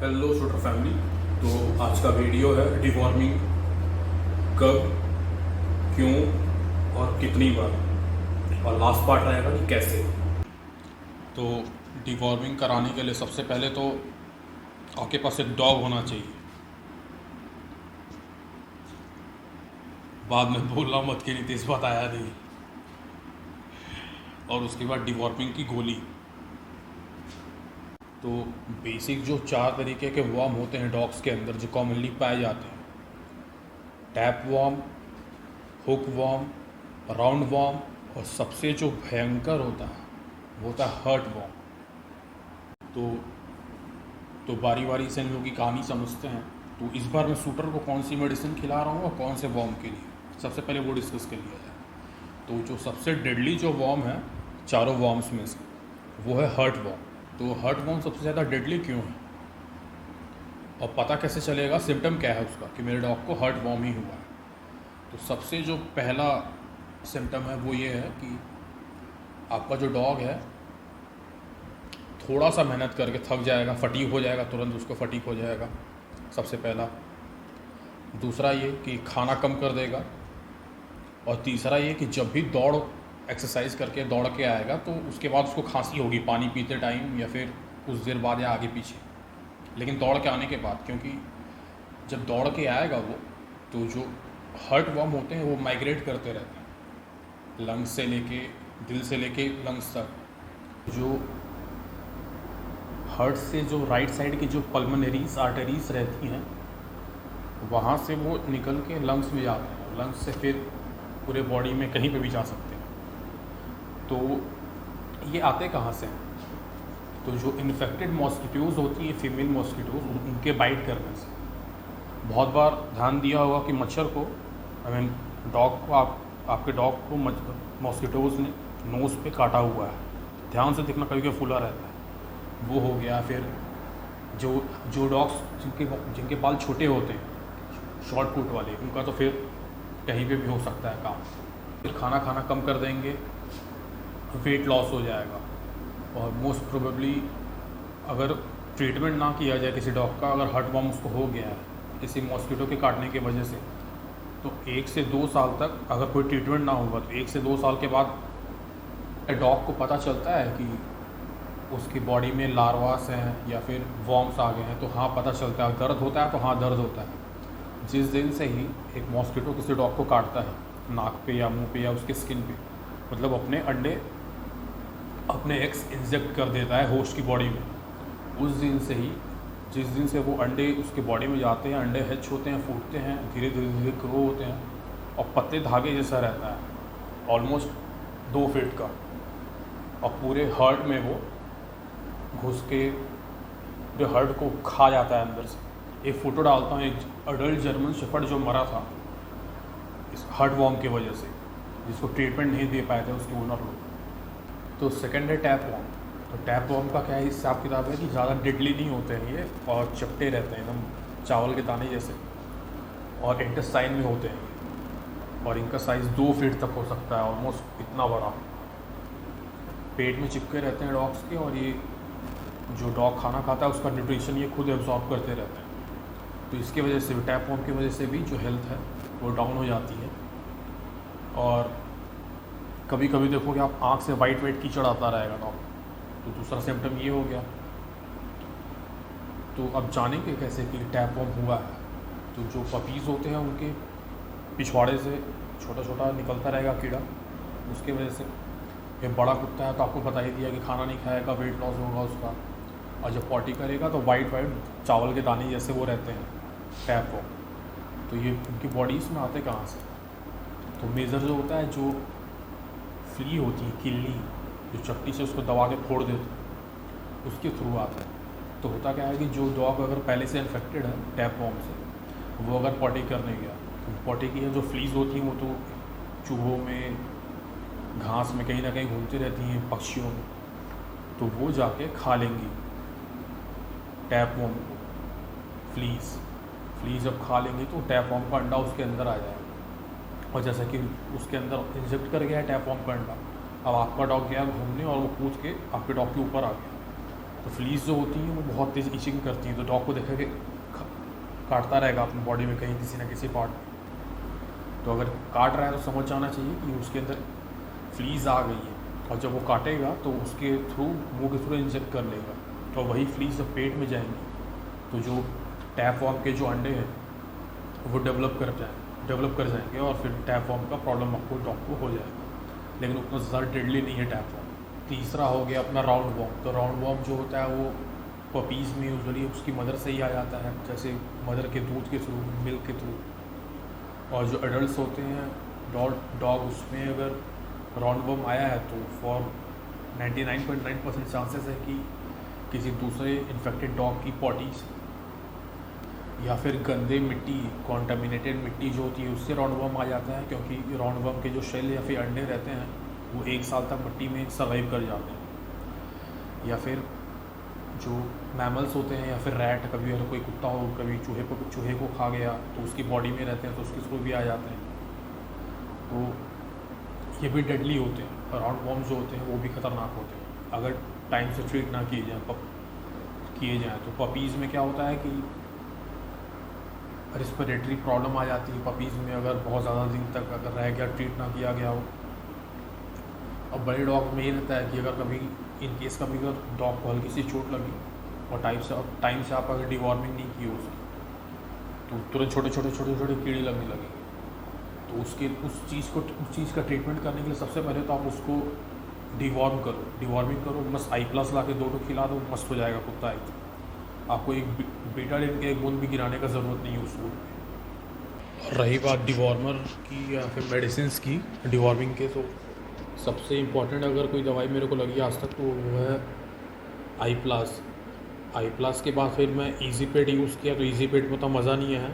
Hello shooter family. तो आज का वीडियो है डिवॉर्मिंग कब, क्यों और कितनी बार, और लास्ट पार्ट रहेगा कि कैसे। तो डिवॉर्मिंग कराने के लिए सबसे पहले तो आपके पास एक डॉग होना चाहिए। बाद में बोलना मत कि नीतीश बताया नहीं। और उसके बाद डिवॉर्मिंग की गोली। तो बेसिक जो 4 तरीके के वॉर्म होते हैं डॉग्स के अंदर जो कॉमनली पाए जाते हैं, tapeworm, hookworm, roundworm, और सबसे जो भयंकर होता है वो होता है हर्ट वॉर्म। तो बारी बारी से इन लोगों की कहानी समझते हैं। तो इस बार मैं शूटर को कौन सी मेडिसिन खिला रहा हूँ और कौन से वॉर्म के लिए, सबसे पहले वो डिस्कस कर लिया जाए। तो जो सबसे डेडली जो वॉर्म है चारों वॉर्म्स में से, वो है हर्ट वॉर्म। तो हर्ट वॉर्म सबसे ज़्यादा डेडली क्यों है और पता कैसे चलेगा, सिम्टम क्या है उसका कि मेरे डॉग को हर्ट वॉर्म ही हुआ है। तो सबसे जो पहला सिम्टम है वो ये है कि आपका जो डॉग है थोड़ा सा मेहनत करके थक जाएगा, फटीग हो जाएगा, तुरंत उसको फटीग हो जाएगा, सबसे पहला। दूसरा ये कि खाना कम कर देगा। और तीसरा ये कि जब भी दौड़ एक्सरसाइज करके दौड़ के आएगा तो उसके बाद उसको खांसी होगी पानी पीते टाइम या फिर कुछ देर बाद या आगे पीछे, लेकिन दौड़ के आने के बाद, क्योंकि जब दौड़ के आएगा वो, तो जो हर्ट वॉर्म होते हैं वो माइग्रेट करते रहते हैं लंग्स से लेके, दिल से लेके लंग्स तक। जो हार्ट से जो राइट साइड की जो पल्मोनरीज आर्टरीज रहती हैं वहाँ से वो निकल के लंग्स में जाते हैं, लंग्स से फिर पूरे बॉडी में कहीं पे भी जा सकते हैं। तो ये आते कहाँ से हैं? तो जो इन्फेक्टेड मॉस्किटोज़ होती हैं, फीमेल मॉस्किटोज़, उनके बाइट करने से। बहुत बार ध्यान दिया होगा कि मच्छर को, डॉग को, आपके डॉग को मॉस्किटोज़ ने नोज़ पे काटा हुआ है, ध्यान से देखना, कभी कभी फूला रहता है, वो हो गया। फिर जो जो डॉग्स जिनके बाल छोटे होते हैं, शॉर्ट कोट वाले, उनका तो फिर कहीं पे भी हो सकता है काम। फिर खाना खाना कम कर देंगे, वेट लॉस हो जाएगा। और मोस्ट प्रोबेबली अगर ट्रीटमेंट ना किया जाए किसी डॉग का, अगर हार्ट वॉर्म उसको हो गया है किसी मॉस्किटो के काटने की वजह से, तो 1 से 2 साल तक अगर कोई ट्रीटमेंट ना होगा तो 1 से 2 साल के बाद डॉग को पता चलता है कि उसकी बॉडी में लार्वास हैं या फिर वॉर्म्स आ गए हैं, तो हाँ पता चलता है। दर्द होता है तो हाँ दर्द होता है। जिस दिन से ही एक मॉस्किटो किसी डॉग को काटता है नाक पे या मुंह पे या उसके स्किन पे, मतलब अपने अंडे, अपने एग्स इंजेक्ट कर देता है होस्ट की बॉडी में, उस दिन से ही, जिस दिन से वो अंडे उसके बॉडी में जाते हैं, अंडे हैच होते हैं, फूटते हैं, धीरे धीरे धीरे ग्रो होते हैं, और पत्ते धागे जैसा रहता है, ऑलमोस्ट 2 फीट का, और पूरे हार्ट में वो घुस के जो हार्ट को खा जाता है अंदर से। एक फ़ोटो डालता हूँ, एक अडल्ट जर्मन शेफर्ड जो मरा था इस हार्ट वॉर्म की वजह से, जिसको ट्रीटमेंट नहीं दे पाए थे उसके ओनर लोग। तो सेकंड है टैप वॉर्म। तो टैप वॉर्म का क्या है हिसाब किताब है कि ज़्यादा डेडली नहीं होते हैं ये, और चपटे रहते हैं एकदम चावल के दाने जैसे, और इंटेस्टाइन में होते हैं, और इनका साइज़ 2 फीट तक हो सकता है, ऑलमोस्ट इतना बड़ा। पेट में चिपके रहते हैं डॉग्स के, और ये जो डॉग खाना खाता है उसका न्यूट्रिशन ये खुद एब्जॉर्ब करते रहते हैं। तो इसकी वजह से, टैप वॉर्म की वजह से भी जो हेल्थ है वो डाउन हो जाती है। और कभी कभी देखोगे आप, आँख से वाइट कीचड़ आता रहेगा डॉग, तो दूसरा सिम्टम ये हो गया। तो अब जानेंगे कैसे कि टैप वॉर्म हुआ है। तो जो पपीज़ होते हैं उनके पिछवाड़े से छोटा छोटा निकलता रहेगा कीड़ा, उसके वजह से। ये बड़ा कुत्ता है तो आपको बता ही दिया कि खाना नहीं खाएगा, वेट लॉस होगा उसका, और जब पॉटी करेगा तो वाइट चावल के दाने जैसे वो रहते हैं, टैप वॉर्म। तो ये उनकी बॉडीज़ में आते कहाँ से? तो मेजर जो होता है, जो फ्ली होती है, किल्ली, जो चपटी से उसको दबा के फोड़ देते, उसके थ्रू आता है। तो होता क्या है कि जो डॉग अगर पहले से इन्फेक्टेड है टैप वॉर्म से, वो अगर पॉटी करने गया, तो पॉटी की जो फ्लीज होती हैं वो तो चूहों में, घास में कहीं ना कहीं घूमती रहती हैं, पक्षियों में, तो वो जाके खा लेंगी टैप वॉर्म को। फ्लीज जब खा लेंगी तो टैप वॉर्म का अंडा उसके अंदर आ जाएगा, और जैसा कि उसके अंदर इंजेक्ट कर गया है टैप वॉर्म का अंडा, अब आपका डॉग गया घूमने और वो कूद के आपके डॉग के ऊपर आ गया, तो फ्लीज जो होती हैं वो बहुत तेज़ इचिंग करती हैं, तो डॉग को देखा कि काटता रहेगा अपनी बॉडी में कहीं किसी ना किसी पार्ट में। तो अगर काट रहा है तो समझ जाना चाहिए कि उसके अंदर फ्लीज आ गई है, और जब वो काटेगा तो उसके थ्रू, मुंह के थ्रू इंजेक्ट कर लेगा, और वही फ्लीज जब पेट में जाएंगी तो जो टैप वॉर्म के जो अंडे हैं वो डेवलप कर जाएंगे, और फिर टैप वॉर्म का प्रॉब्लम आपको डॉग को हो जाएगा, लेकिन उतना ज़्यादा डेडली नहीं है टैप वॉर्म। तीसरा हो गया अपना राउंड वॉर्म। तो राउंड वॉर्म जो होता है वो पपीज़ में यूजुअली उसकी मदर से ही आ जाता है, जैसे मदर के दूध के थ्रू, मिल्क के थ्रू। और जो एडल्ट होते हैं डॉग, उसमें अगर राउंड वॉर्म आया है तो फॉर 99.9% चांसेस है कि किसी दूसरे इन्फेक्टेड डॉग की पॉटी से या फिर गंदे मिट्टी, कॉन्टामिनेटेड मिट्टी जो होती है उससे राउंड वॉर्म आ जाता है, क्योंकि राउंड वॉर्म के जो शेल या फिर अंडे रहते हैं वो 1 साल तक मिट्टी में सर्वाइव कर जाते हैं। या फिर जो मैमल्स होते हैं या फिर रैट, कभी अगर कोई कुत्ता हो कभी चूहे को खा गया तो उसकी बॉडी में रहते हैं तो उसके थ्रू भी आ जाते हैं। तो ये भी डेडली होते हैं, और राउंड वॉर्म जो होते हैं वो भी ख़तरनाक होते हैं अगर टाइम से ट्रीट ना किए जाएँ। तो पपीज़ में क्या होता है कि रिस्पिरेटरी प्रॉब्लम आ जाती है पपीज़ में, अगर बहुत ज़्यादा दिन तक अगर रह गया, ट्रीट ना किया गया हो। अब बड़े डॉग में ये रहता है कि अगर कभी इन केस कभी अगर डॉग को हल्की सी चोट लगी और टाइम से आप अगर डिवॉर्मिंग नहीं की उसकी, तो तुरंत छोटे कीड़े लगने लगेंगे। तो उस चीज़ का ट्रीटमेंट करने के लिए सबसे पहले तो आप उसको डिवॉर्मिंग करो, मस्त I+ ला के 2 खिला दो, मस्त हो जाएगा कुत्ता एकदम। आपको एक बीटाडिन के एक बूंद भी गिराने का ज़रूरत नहीं है उसको। रही बात डिवॉर्मर की या फिर मेडिसिन की, डिवॉर्मिंग के, तो सबसे इम्पॉर्टेंट अगर कोई दवाई मेरे को लगी आज तक तो वो है I+ के बाद फिर मैं ईज़ीपेट यूज़ किया, तो ईज़ीपेट में तो मज़ा नहीं आया,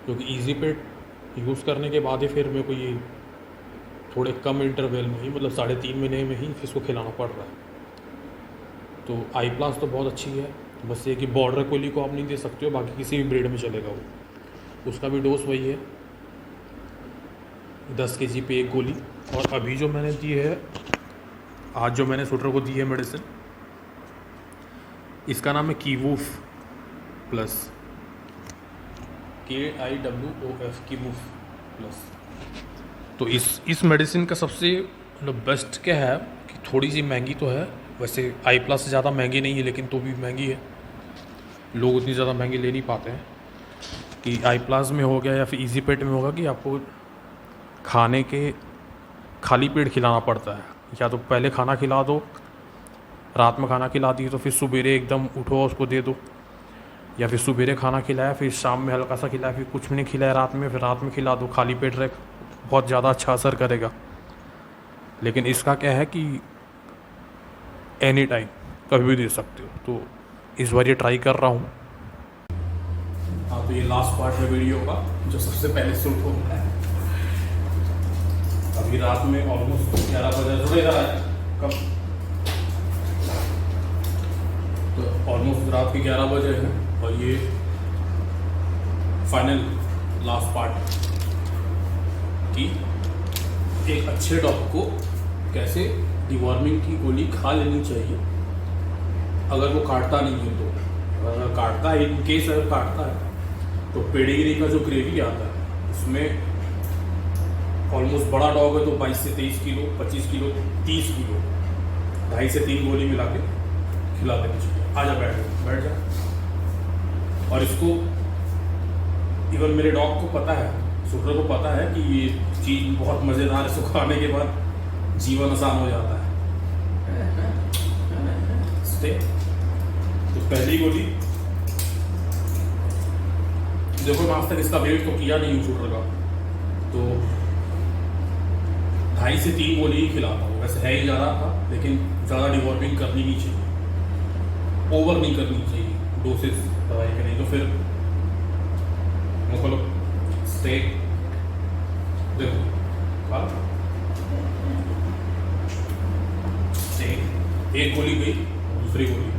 क्योंकि ईज़ीपेट यूज़ करने के बाद ही फिर मेरे को ये थोड़े कम इंटरवल में ही, मतलब 3.5 महीने में ही फिर इसको खिलाना पड़ रहा है। तो I+ तो बहुत अच्छी है, बस ये कि बॉर्डर कोली को आप नहीं दे सकते हो, बाकी किसी भी ब्रीड में चलेगा वो। उसका भी डोज वही है 10 kg पे 1 गोली। और अभी जो मैंने दी है, आज जो मैंने शूटर को दी है मेडिसिन, इसका नाम है कीवूफ प्लस, KIWOF, कीवूफ प्लस। तो इस मेडिसिन का सबसे मतलब बेस्ट क्या है कि थोड़ी सी महंगी तो है, वैसे I+ से ज़्यादा महंगी नहीं है, लेकिन तो भी महंगी है, लोग उतनी ज़्यादा महंगी ले नहीं पाते हैं। कि I+ में हो गया या फिर ईज़ीपेट में होगा कि आपको खाने के खाली पेट खिलाना पड़ता है, या तो पहले खाना खिला दो, रात में खाना खिला दी तो फिर सुबेरे एकदम उठो उसको दे दो, या फिर सुबेरे खाना खिलाया फिर शाम में हल्का सा खिलाया, फिर कुछ भी नहीं खिलाया रात में, फिर रात में खिला दो खाली पेट रख, बहुत ज़्यादा अच्छा असर करेगा। लेकिन इसका क्या है कि एनी टाइम कभी भी दे सकते हो, तो इस बार ये ट्राई कर रहा हूँ। हाँ, तो ये लास्ट पार्ट है वीडियो का जो सबसे पहले शूट हो रहा है। अभी रात में ऑलमोस्ट 11 बजे, थोड़े इधर आए कब, तो ऑलमोस्ट रात के 11 बजे हैं, और ये फाइनल लास्ट पार्ट कि एक अच्छे डॉग को कैसे डिवॉर्मिंग की गोली खा लेनी चाहिए अगर वो काटता नहीं है। तो अगर काटता है, इन केस अगर काटता है, तो पेडिग्री का जो ग्रेवी आता है उसमें ऑलमोस्ट बड़ा डॉग है तो 22 से 23 किलो, 25 किलो, 30 किलो, 2.5 से 3 गोली मिला के खिला देनी चाहिए। आजा बैठ जा। और इसको इवन मेरे डॉग को पता है, शूटर को पता है कि ये चीज़ बहुत मज़ेदार है, इसको खाने के बाद जीवन आसान हो जाता है। तो पहली गोली देखो, मैं आज तक इसका वेट तो किया नहीं हूँ शूटर का, तो 2.5 से 3 गोली ही खिलाता हूँ। वैसे है ही ज़्यादा था, लेकिन ज़्यादा डिवॉर्मिंग करनी नहीं चाहिए, ओवर नहीं करनी चाहिए डोसेस दवाई के, नहीं तो फिर मतलब स्टेक देखो स्टेक, 1 गोली गई, दूसरी गोली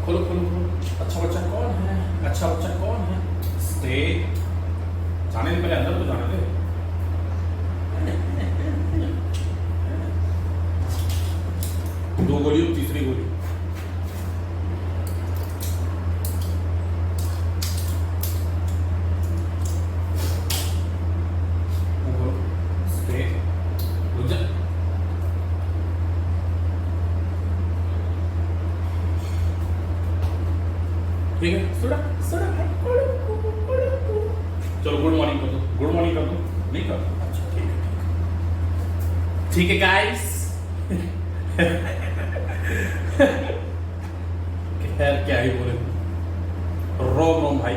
खोलो खोलो खोलो। अच्छा बच्चा कौन है? अच्छा बच्चा कौन है? स्टे, जाने से पहले अंदर तो जाने दे। 2 गोली और तीसरी गोली। ठीक है, चलो गुड मॉर्निंग कर दो, गुड मॉर्निंग कर दो। नहीं कर दो? अच्छा ठीक है, ठीक है गाइस। खैर क्या ही बोले, रोम रोम भाई।